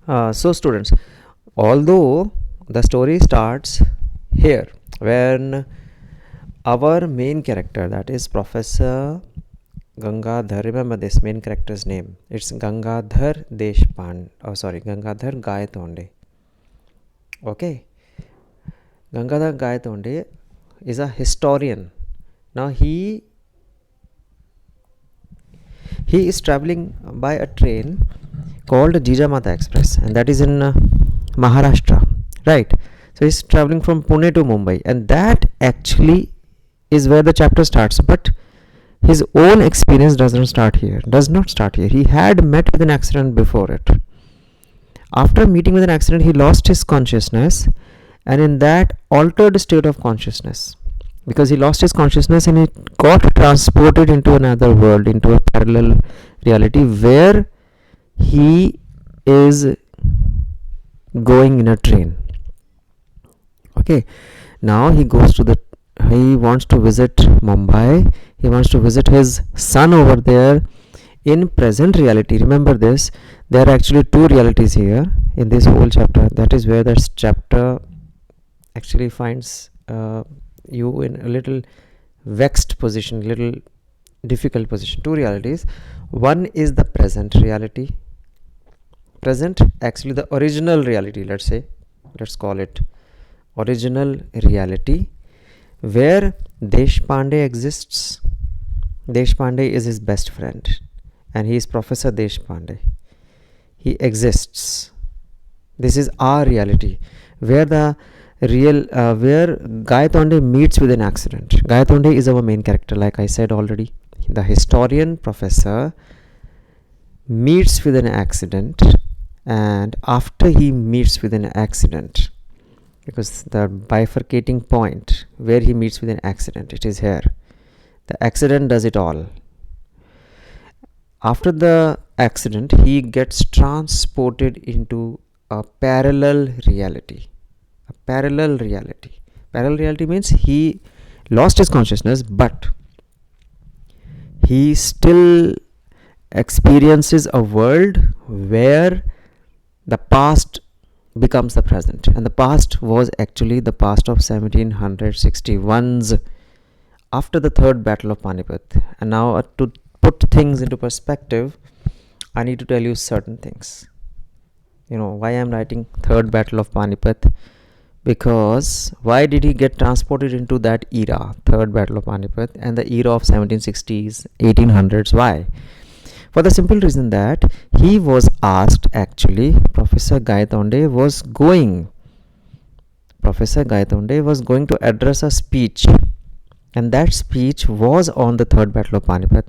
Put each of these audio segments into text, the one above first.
So students, although the story starts here when our main character, that is Professor Gangadhar, remember this main character's name, it's Gangadhar Deshpande, Gangadhar Gayatonde. Okay, Gangadhar Gayatonde is a historian. Now he is traveling by a train called Jijamata Express, and that is in Maharashtra, right? So he's traveling from Pune to Mumbai, and that actually is where the chapter starts. But his own experience does not start here. He had met with an accident before it. After meeting with an accident, he lost his consciousness, and in that altered state of consciousness, because he lost his consciousness and he got transported into another world, into a parallel reality where he is going in a train. Okay, now he wants to visit Mumbai. He wants to visit his son over there in present reality. Remember this, there are actually two realities here in this whole chapter. That is where this chapter actually finds you in a little vexed position, little difficult position. Two realities. One is the present reality. Present, actually the original reality, let's call it original reality, where Deshpande exists. Deshpande is his best friend, and he is Professor Deshpande. He exists. This is our reality, where where Gayatonde meets with an accident. Gayatonde is our main character, like I said already. The historian professor meets with an accident, and after he meets with an accident, because the bifurcating point where he meets with an accident, it is here. The accident does it all. After the accident, he gets transported into a parallel reality. Parallel reality means he lost his consciousness, but he still experiences a world where the past becomes the present, and the past was actually the past of 1761's, after the third battle of Panipat. And now to put things into perspective, I need to tell you certain things. Why I'm writing third battle of Panipat, because why did he get transported into that era, third battle of Panipat, and the era of 1760s, 1800s? Why? For the simple reason that he was asked, actually, Professor Gayatonde was going to address a speech, and that speech was on the third battle of Panipat.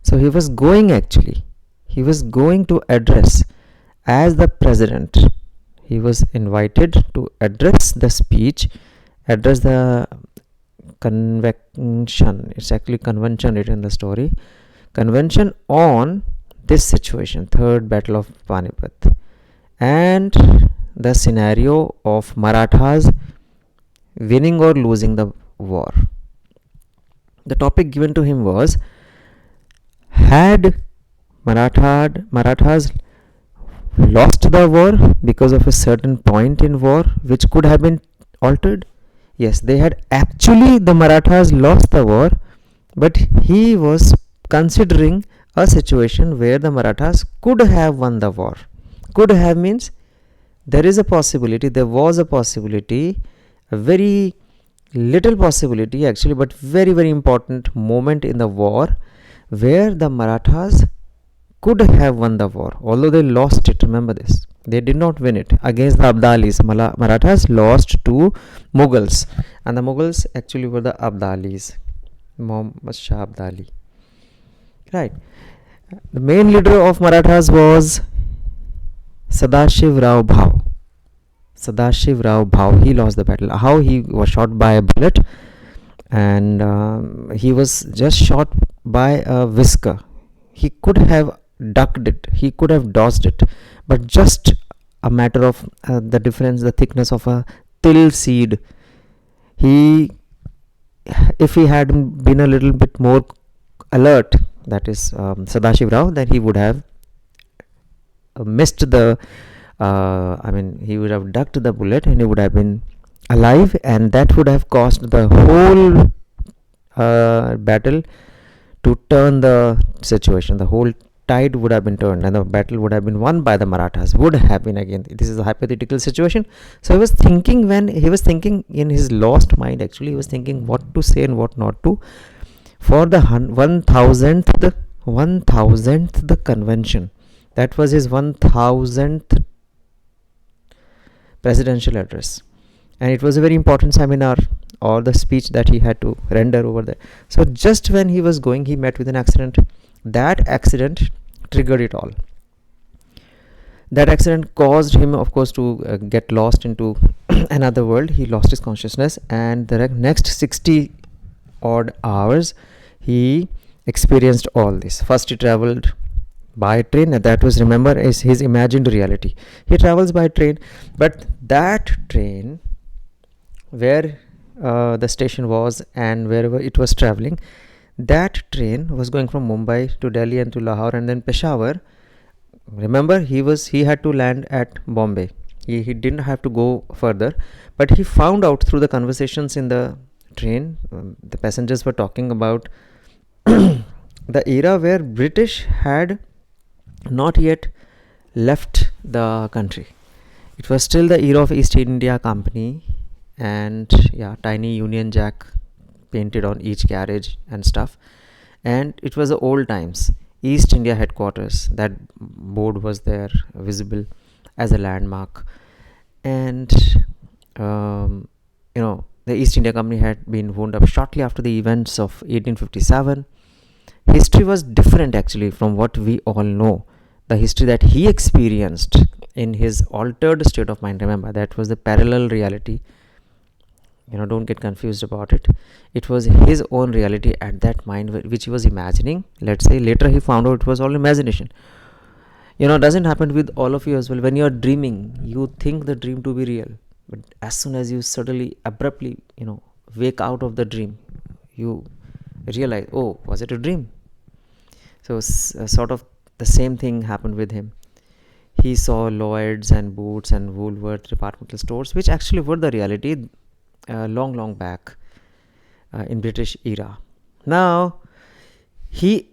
So he was going to address as the president. He was invited to address the speech, address the convention. It's actually convention written in the story. Convention on this situation, third battle of Panipat, and the scenario of Marathas winning or losing the war. The topic given to him was, had Marathas lost the war because of a certain point in war which could have been altered? Yes, they had actually, the Marathas lost the war, but he was considering a situation where the Marathas could have won the war. Could have means there was a possibility, a very little possibility actually, but very, very important moment in the war where the Marathas could have won the war, although they lost it. Remember this, they did not win it against the Abdalis. Marathas lost to Mughals, and the Mughals actually were the Abdalis, Muhammad Shah Abdali, right? The main leader of Marathas was Sadashiv Rao Bhau. He lost the battle. How? He was shot by a bullet, and he was just shot by a whisker. He could have ducked it, he could have dodged it, but just a matter of the difference, the thickness of a till seed. If he had been a little bit more alert, that is Sadashiv Rao, then he would have missed the I mean, he would have ducked the bullet and he would have been alive, and that would have caused the whole battle to turn the situation. The whole tide would have been turned and the battle would have been won by the Marathas. Would have been, again, this is a hypothetical situation. So he was thinking, when he was thinking in his lost mind, actually he was thinking what to say and what not to for the 1000th the convention. That was his 1000th presidential address, and it was a very important seminar or the speech that he had to render over there. So just when he was going, he met with an accident. That accident triggered it all. That accident caused him, of course, to get lost into another world. He lost his consciousness, and the next 60 odd hours he experienced all this. First he traveled by train, and that was, remember, is his imagined reality. He travels by train, but that train, where the station was and wherever it was traveling, that train was going from Mumbai to Delhi and to Lahore and then Peshawar. Remember, he had to land at Bombay. He didn't have to go further, but he found out through the conversations in the train, the passengers were talking about the era where British had not yet left the country. It was still the era of East India Company, and tiny Union Jack painted on each carriage and stuff, and it was the old times. East India headquarters, that board was there, visible as a landmark, and the East India Company had been wound up shortly after the events of 1857. History was different, actually, from what we all know. The history that he experienced in his altered state of mind, remember, that was the parallel reality. Don't get confused about it. It was his own reality at that mind, which he was imagining. Let's say later he found out it was all imagination. Doesn't happen with all of you as well. When you are dreaming, you think the dream to be real, but as soon as you suddenly abruptly wake out of the dream, you realize, oh, was it a dream? So sort of the same thing happened with him. He saw Lloyd's and Boots and Woolworth departmental stores, which actually were the reality long back in British era. Now he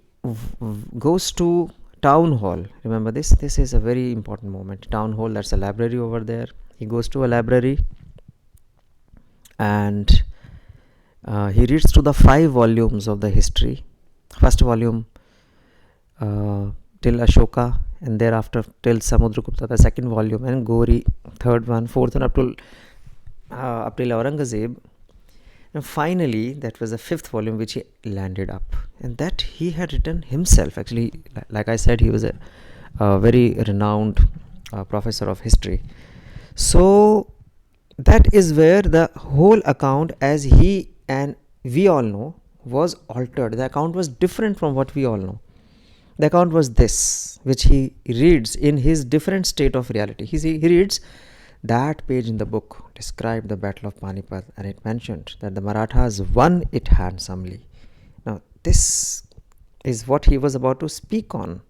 goes to Town Hall. Remember this is a very important moment. Town Hall, that's a library over there. He goes to a library and he reads through the 5 volumes of the history. First volume till Ashoka, and thereafter till Samudragupta, the second volume, and Gauri, third one, fourth one, up till Aurangzeb. And finally, that was the 5th volume which he landed up, and that he had written himself. Actually, like I said, he was a very renowned professor of history. So that is where the whole account, as he and we all know, was altered. The account was different from what we all know. The account was this, which he reads in his different state of reality. He reads that page in the book described the Battle of Panipat, and it mentioned that the Marathas won it handsomely. Now, this is what he was about to speak on.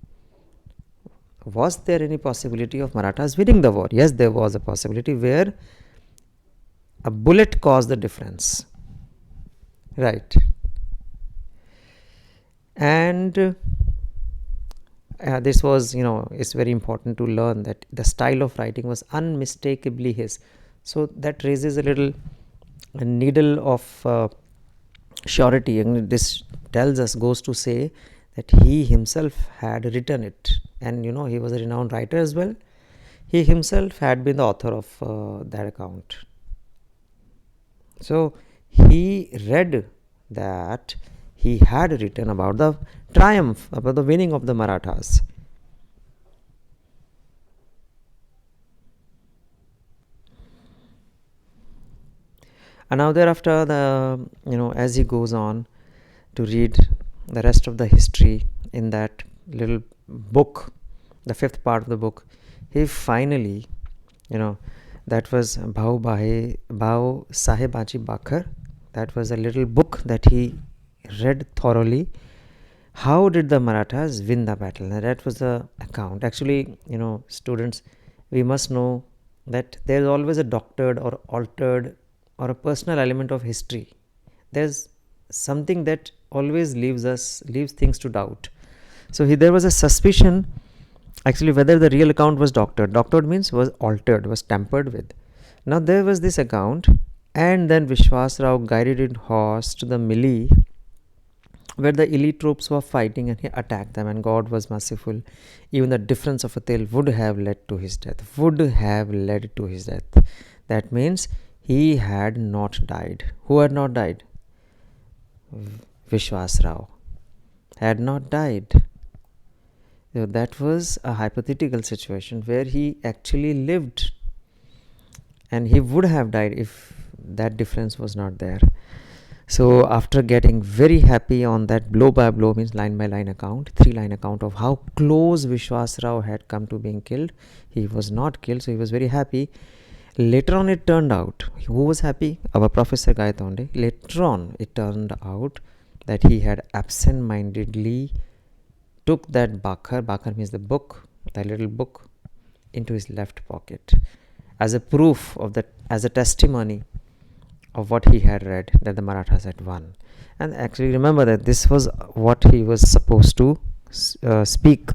Was there any possibility of Marathas winning the war? Yes, there was a possibility where a bullet caused the difference. Right. And this was, it's very important to learn that the style of writing was unmistakably his. So that raises a needle of surety, and this goes to say that he himself had written it, and he was a renowned writer as well. He himself had been the author of that account. So he read that he had written about the triumph, about the winning of the Marathas. And now thereafter, as he goes on to read the rest of the history in that little book, the 5th part of the book, he finally, that was Bhau Sahebachi Bakhar. That was a little book that he read thoroughly. How did the Marathas win the battle? And that was the account. Actually, students, we must know that there is always a doctored or altered or a personal element of history. There's something that always leaves things to doubt. So there was a suspicion actually whether the real account was doctored. Doctored means was altered, was tampered with. Now there was this account, and then Vishwas Rao guided his horse to the melee where the elite troops were fighting, and he attacked them, and God was merciful. Even the difference of a tail would have led to his death. Would have led to his death. That means he had not died. Who had not died? Vishwas Rao had not died. So that was a hypothetical situation where he actually lived, and he would have died if that difference was not there. So after getting very happy on that blow by blow, means line by line account, 3-line account of how close Vishwas Rao had come to being killed, he was not killed, so he was very happy. Later on it turned out, who was happy? Our Professor Gaitonde. Later on it turned out that he had absent-mindedly took that bakar means the book, the little book, into his left pocket as a proof of that, as a testimony of what he had read, that the Marathas had won. And actually remember that this was what he was supposed to speak,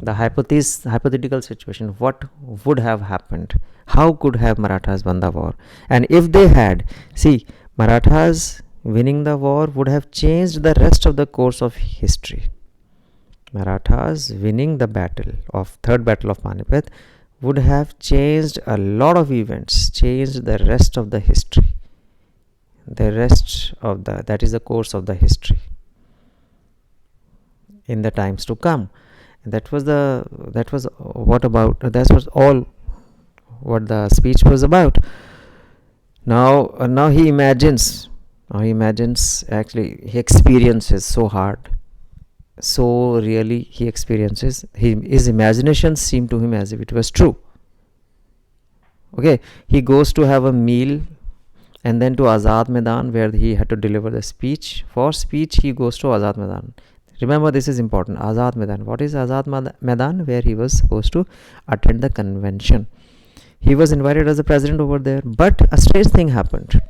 the hypothetical situation, what would have happened, how could have Marathas won the war. And if they had, see, Marathas winning the war would have changed the rest of the course of history. Marathas winning the battle of third battle of Panipat would have changed a lot of events, changed the rest of the history, that is the course of the history in the times to come. And that was all what the speech was about. Now he imagines, actually he experiences so hard, so really he experiences, his imagination seemed to him as if it was true. Okay, he goes to have a meal, and then to Azad Maidan, where he had to deliver the speech. For speech he goes to Azad Maidan. Remember, this is important. Azad Maidan. What is Azad Maidan? Where he was supposed to attend the convention. He was invited as the president over there, but a strange thing happened.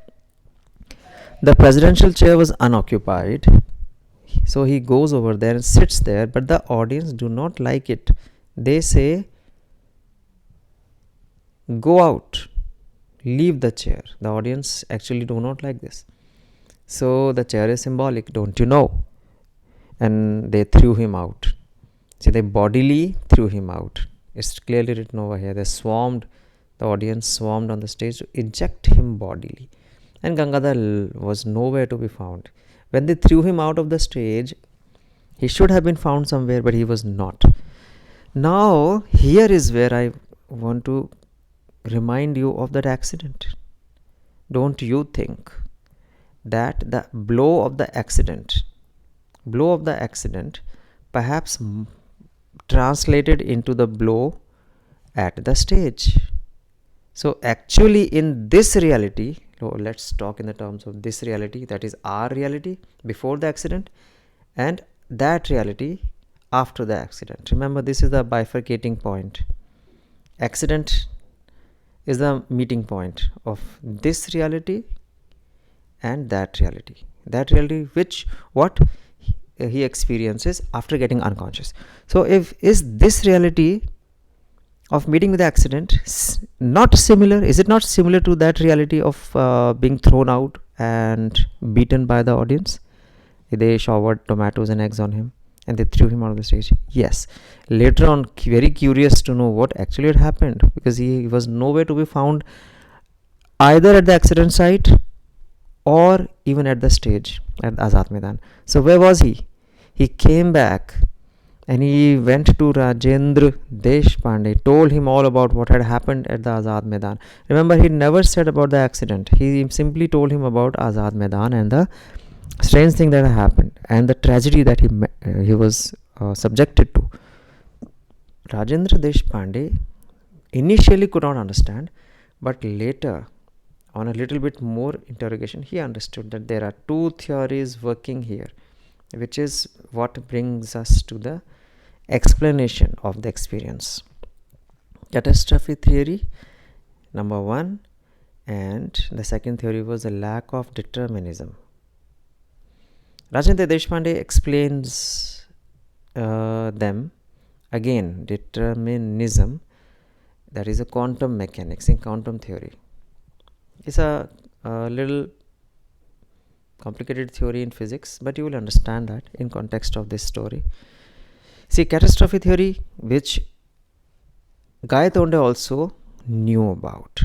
The presidential chair was unoccupied. So he goes over there and sits there, but the audience do not like it. They say, go out, leave the chair. The audience actually do not like this. So the chair is symbolic, don't you know? And they threw him out. See, they bodily threw him out. It's clearly written over here. The audience swarmed on the stage to eject him bodily. And Gangadhar was nowhere to be found. When they threw him out of the stage, he should have been found somewhere, but he was not. Now, here is where I want to remind you of that accident. Don't you think that the blow of the accident perhaps translated into the blow at the stage? So actually in this reality, let's talk in the terms of this reality, that is our reality before the accident, and that reality after the accident. Remember, this is the bifurcating point. Accident is the meeting point of this reality and that reality. That reality what he experiences after getting unconscious. So is this reality of meeting with the accident not similar? Is it not similar to that reality of being thrown out and beaten by the audience? They showered tomatoes and eggs on him and they threw him out of the stage. Yes. Later on, very curious to know what actually had happened, because he was nowhere to be found either at the accident site or even at the stage at Azad Maidan. So where was he? He came back and he went to Rajendra Deshpande, told him all about what had happened at the Azad Maidan. Remember, he never said about the accident. He simply told him about Azad Maidan and the strange thing that happened and the tragedy that he was subjected to. Rajendra Deshpande initially could not understand, but later, on a little bit more interrogation, he understood that there are two theories working here, which is what brings us to the explanation of the experience. catastrophe theory, number one, and the second theory was the lack of determinism. Rajendra Deshpande explains them again. Determinism, that is a quantum mechanics in quantum theory. It's a little complicated theory in physics, but you will understand that in context of this story. See, catastrophe theory, which Gayatonde also knew about.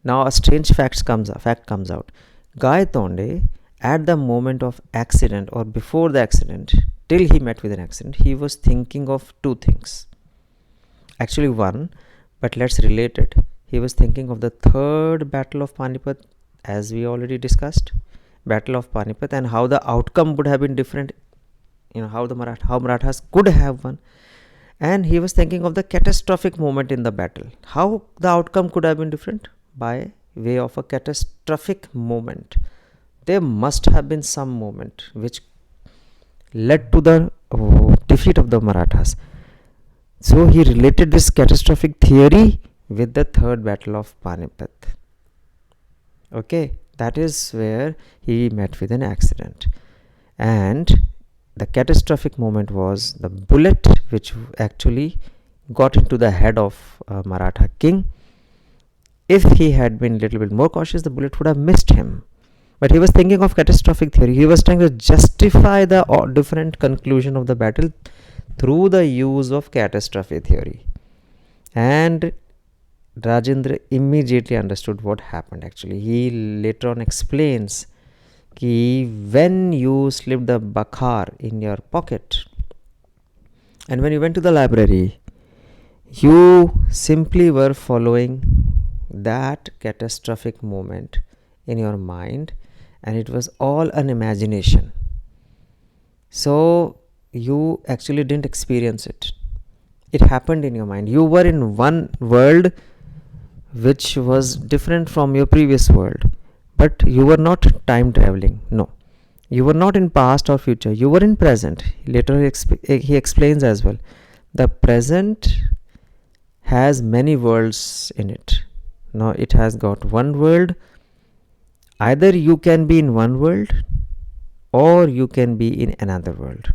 Now a strange fact comes out. Gayatonde, at the moment of accident or before the accident, till he met with an accident, he was thinking of two things. Actually one, but let's relate it. He was thinking of the third battle of Panipat, as we already discussed, battle of Panipat, and how the outcome would have been different. How Marathas could have won. And he was thinking of the catastrophic moment in the battle. How the outcome could have been different? By way of a catastrophic moment. There must have been some moment which led to the defeat of the Marathas. So he related this catastrophic theory with the third battle of Panipat. Okay, that is where he met with an accident. And the catastrophic moment was the bullet which actually got into the head of Maratha king. If he had been a little bit more cautious, the bullet would have missed him. But he was thinking of catastrophic theory. He was trying to justify the different conclusion of the battle through the use of catastrophe theory. And Rajendra immediately understood what happened actually. He later on explains कि when you slipped the bakhar in your pocket and when you went to the library, you simply were following that catastrophic moment in your mind, and it was all an imagination. So you actually didn't experience it. It happened in your mind. You were in one world which was different from your previous world. But you were not time traveling. No. You were not in past or future. You were in present. Later he explains as well. The present has many worlds in it. Now it has got one world. Either you can be in one world or you can be in another world.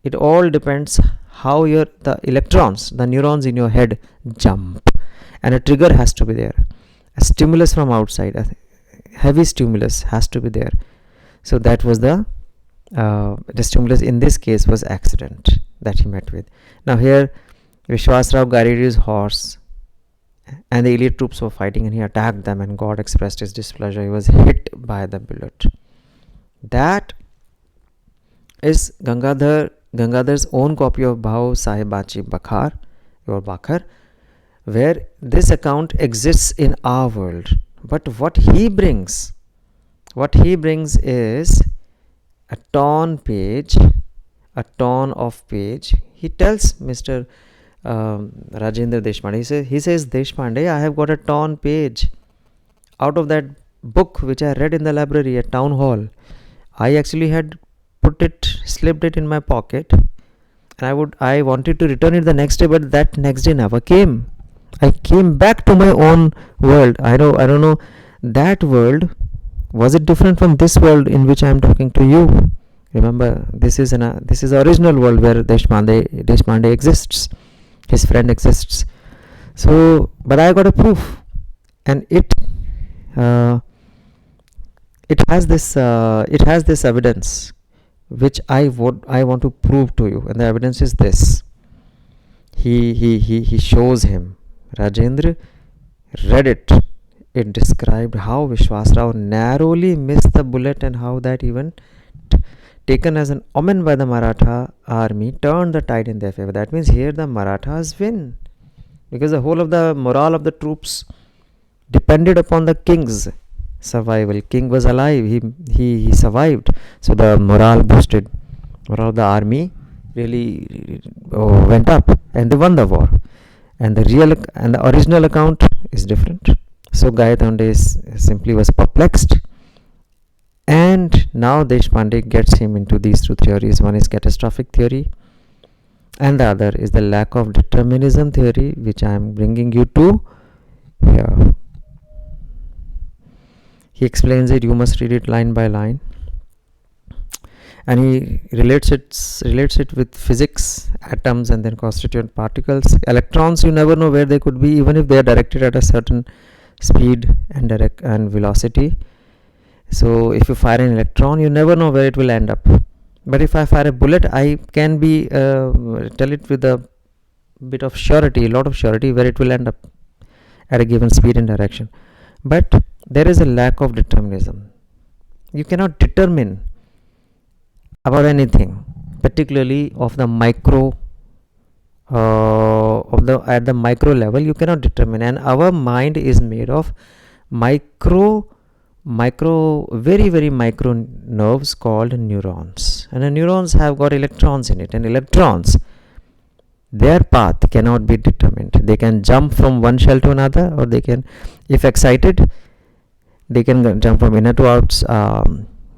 It all depends how the electrons, the neurons in your head jump. And a trigger has to be there. A stimulus from outside, heavy stimulus has to be there. So that was the stimulus in this case was accident that he met with. Now here Vishwasrao guided his horse and the elite troops were fighting and he attacked them and God expressed his displeasure. He was hit by the bullet. That is Gangadhar's own copy of Bhau Sahibachi Bakhar, where this account exists in our world. But what he brings is a torn of page. He tells Mr. Rajendra Deshpande, he says, Deshpande, I have got a torn page out of that book which I read in the library at town hall. I actually had slipped it in my pocket, and I wanted to return it the next day, but that next day never came. I came back to my own world. I don't know that world. Was it different from this world in which I am talking to you? Remember, this is the original world where Deshpande exists. His friend exists. So, but I got a proof, and it has this evidence which I want to prove to you, and the evidence is this. He shows him. Rajendra read it. It described how Vishwasrao narrowly missed the bullet and how that event, taken as an omen by the Maratha army, turned the tide in their favor. That means here the Marathas win, because the whole of the morale of the troops depended upon the king's survival. King was alive. He survived. So the morale boosted. Morale of the army really went up, and they won the war. And the original account is different. So Gayatonde simply was perplexed, and now Deshpande gets him into these two theories. One is catastrophic theory, and the other is the lack of determinism theory, which I am bringing you to here. He explains it, you must read it line by line, and he relates it with physics, atoms, and then constituent particles. Electrons, you never know where they could be, even if they are directed at a certain speed and velocity. So if you fire an electron, you never know where it will end up. But if I fire a bullet, I can be tell it with a bit of surety, a lot of surety, where it will end up at a given speed and direction. But there is a lack of determinism. You cannot determine about anything, particularly of the micro at the micro level. You cannot determine, and our mind is made of micro very very micro nerves called neurons, and the neurons have got electrons in it, and electrons, their path cannot be determined. They can jump from one shell to another, or they can, if excited, they can jump from inner to outs,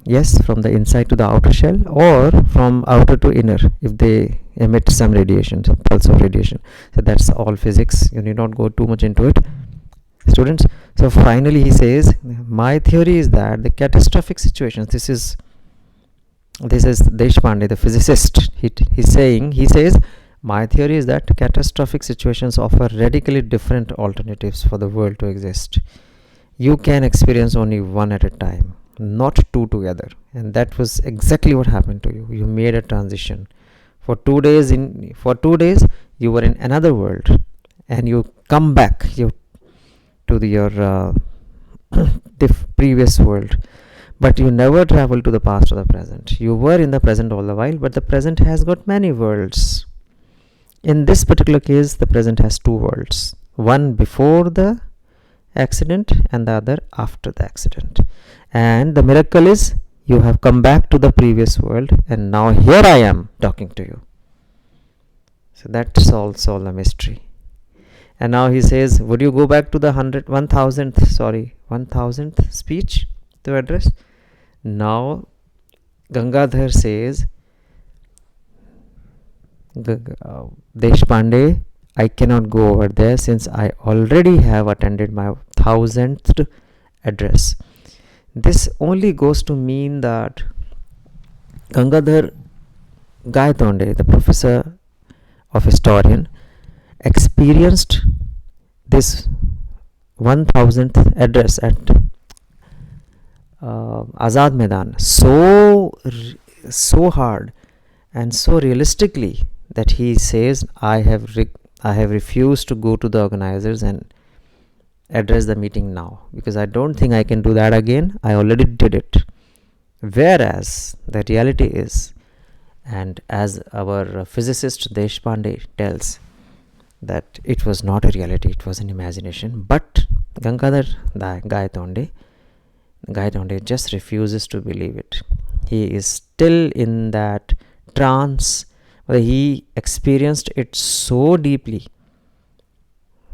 yes, from the inside to the outer shell, or from outer to inner if they emit some radiation, some pulse of radiation. So that's all physics, you need not go too much into it, students. So finally he says, my theory is that the catastrophic situations, this is Deshpande, the physicist. He says my theory is that catastrophic situations offer radically different alternatives for the world to exist. You can experience only one at a time, not two together, and that was exactly what happened to you. You made a transition. For 2 days you were in another world, and you come back to your the previous world, but you never travel to the past or the present. You were in the present all the while, but the present has got many worlds. In this particular case, the present has two worlds, one before the accident and the other after the accident. And the miracle is you have come back to the previous world, and now here I am talking to you. So that's also the mystery. And now he says, would you go back to the 1000th speech to address? Now Gangadhar says, Deshpande, I cannot go over there since I already have attended my 1000th address. This only goes to mean that Gangadhar Gaitonde, the professor of historian, experienced this 1000th address at Azad Maidan so hard and so realistically that he says, I have refused to go to the organizers and address the meeting now, because I don't think I can do that again. I already did it. Whereas the reality is, and as our physicist Deshpande tells, that it was not a reality, it was an imagination. But Gangadhar Gaitonde just refuses to believe it. He is still in that trance, where he experienced it so deeply,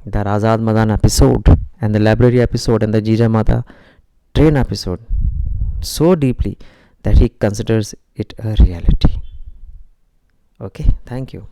the Azad Maidan episode and the library episode and the Jijamata train episode, so deeply that he considers it a reality. Okay, thank you.